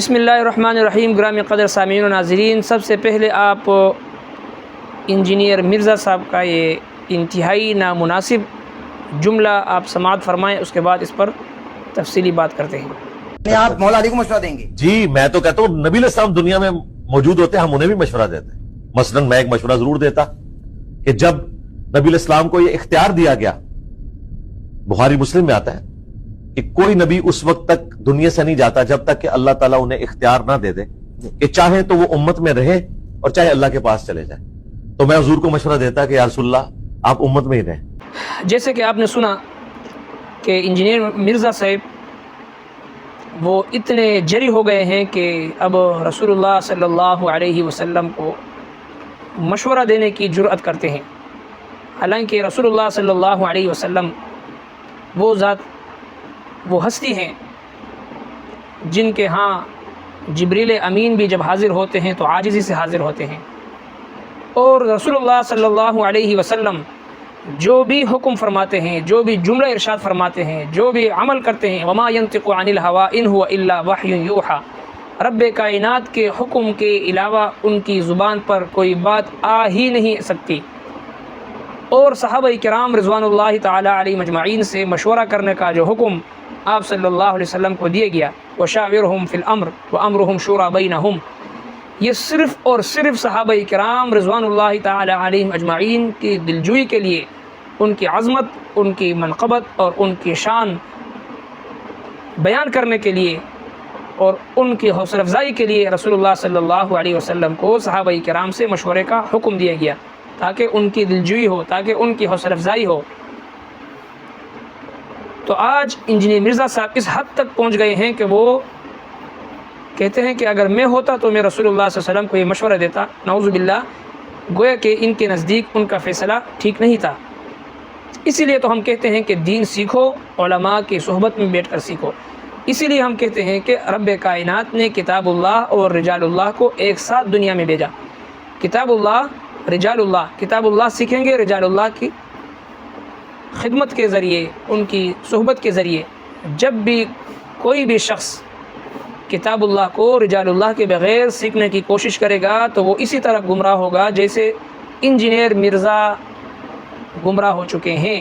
بسم اللہ الرحمن الرحیم. گرامی قدر سامعین و ناظرین، سب سے پہلے آپ انجینئر مرزا صاحب کا یہ انتہائی نامناسب جملہ آپ سماعت فرمائیں، اس کے بعد اس پر تفصیلی بات کرتے ہیں. آپ مولا علی کو مشورہ دیں گے؟ جی میں تو کہتا ہوں نبی علیہ السلام دنیا میں موجود ہوتے ہم انہیں بھی مشورہ دیتے. مثلا میں ایک مشورہ ضرور دیتا کہ جب نبی علیہ السلام کو یہ اختیار دیا گیا، بخاری مسلم میں آتا ہے کہ کوئی نبی اس وقت تک دنیا سے نہیں جاتا جب تک کہ اللہ تعالیٰ انہیں اختیار نہ دے دے کہ چاہے تو وہ امت میں رہے اور چاہے اللہ کے پاس چلے جائے. تو میں حضور کو مشورہ دیتا کہ یا رسول اللہ آپ امت میں ہی رہیں. جیسے کہ آپ نے سنا کہ انجینئر مرزا صاحب وہ اتنے جری ہو گئے ہیں کہ اب رسول اللہ صلی اللہ علیہ وسلم کو مشورہ دینے کی جرأت کرتے ہیں. حالانکہ رسول اللہ صلی اللہ علیہ وسلم وہ ذات، وہ ہستی ہیں جن کے ہاں جبریل امین بھی جب حاضر ہوتے ہیں تو عاجزی سے حاضر ہوتے ہیں، اور رسول اللہ صلی اللہ علیہ وسلم جو بھی حکم فرماتے ہیں، جو بھی جملہ ارشاد فرماتے ہیں، جو بھی عمل کرتے ہیں، وما ينطق عن الهوى ان هو الا وحی یوحى، رب کائنات کے حکم کے علاوہ ان کی زبان پر کوئی بات آ ہی نہیں سکتی. اور صحابہ کرام رضوان اللہ تعالی علیہ مجمعین سے مشورہ کرنے کا جو حکم آپ صلی اللہ علیہ وسلم کو دیا گیا، وشاورہم فی الامر وامرہم شورى بینہم، یہ صرف اور صرف صحابہ کرام رضوان اللہ تعالی علیہ اجمعین کی دلجوئی کے لیے، ان کی عظمت، ان کی منقبت اور ان کی شان بیان کرنے کے لیے اور ان کی حوصلہ افزائی کے لیے رسول اللہ صلی اللہ علیہ وسلم کو صحابہ کرام سے مشورے کا حکم دیا گیا، تاکہ ان کی دلجوئی ہو، تاکہ ان کی حوصلہ افزائی ہو. تو آج انجینئر مرزا صاحب اس حد تک پہنچ گئے ہیں کہ وہ کہتے ہیں کہ اگر میں ہوتا تو میں رسول اللہ صلی اللہ علیہ وسلم کو یہ مشورہ دیتا. نعوذ باللہ، گویا کہ ان کے نزدیک ان کا فیصلہ ٹھیک نہیں تھا. اسی لیے تو ہم کہتے ہیں کہ دین سیکھو، علماء کی صحبت میں بیٹھ کر سیکھو. اسی لیے ہم کہتے ہیں کہ رب کائنات نے کتاب اللہ اور رجال اللہ کو ایک ساتھ دنیا میں بھیجا. کتاب اللہ، رجال اللہ. کتاب اللہ سیکھیں گے، رجال اللہ کی خدمت کے ذریعے، ان کی صحبت کے ذریعے. جب بھی کوئی بھی شخص کتاب اللہ کو رجال اللہ کے بغیر سیکھنے کی کوشش کرے گا تو وہ اسی طرح گمراہ ہوگا جیسے انجینئر مرزا گمراہ ہو چکے ہیں.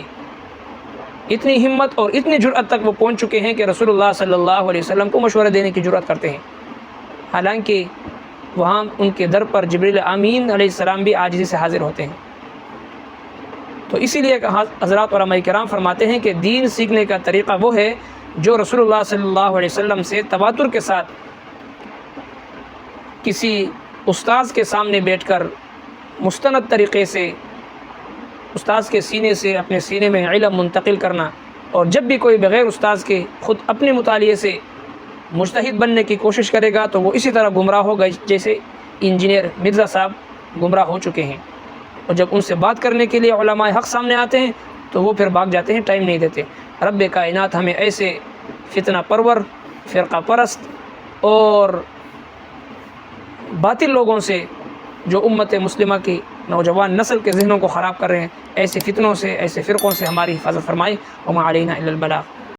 اتنی ہمت اور اتنی جرأت تک وہ پہنچ چکے ہیں کہ رسول اللہ صلی اللہ علیہ وسلم کو مشورہ دینے کی جرأت کرتے ہیں، حالانکہ وہاں ان کے در پر جبریل امین علیہ السلام بھی عاجزی سے حاضر ہوتے ہیں. تو اسی لیے حضرات علماء کرام فرماتے ہیں کہ دین سیکھنے کا طریقہ وہ ہے جو رسول اللہ صلی اللہ علیہ وسلم سے تواتر کے ساتھ کسی استاذ کے سامنے بیٹھ کر مستند طریقے سے استاذ کے سینے سے اپنے سینے میں علم منتقل کرنا، اور جب بھی کوئی بغیر استاذ کے خود اپنے مطالعے سے مجتہد بننے کی کوشش کرے گا تو وہ اسی طرح گمراہ ہوگا جیسے انجینئر مرزا صاحب گمراہ ہو چکے ہیں. اور جب ان سے بات کرنے کے لیے علماء حق سامنے آتے ہیں تو وہ پھر بھاگ جاتے ہیں، ٹائم نہیں دیتے. رب کائنات ہمیں ایسے فتنہ پرور، فرقہ پرست اور باطل لوگوں سے جو امت مسلمہ کی نوجوان نسل کے ذہنوں کو خراب کر رہے ہیں، ایسے فتنوں سے، ایسے فرقوں سے ہماری حفاظت فرمائے. وما علینا الا البلاغ.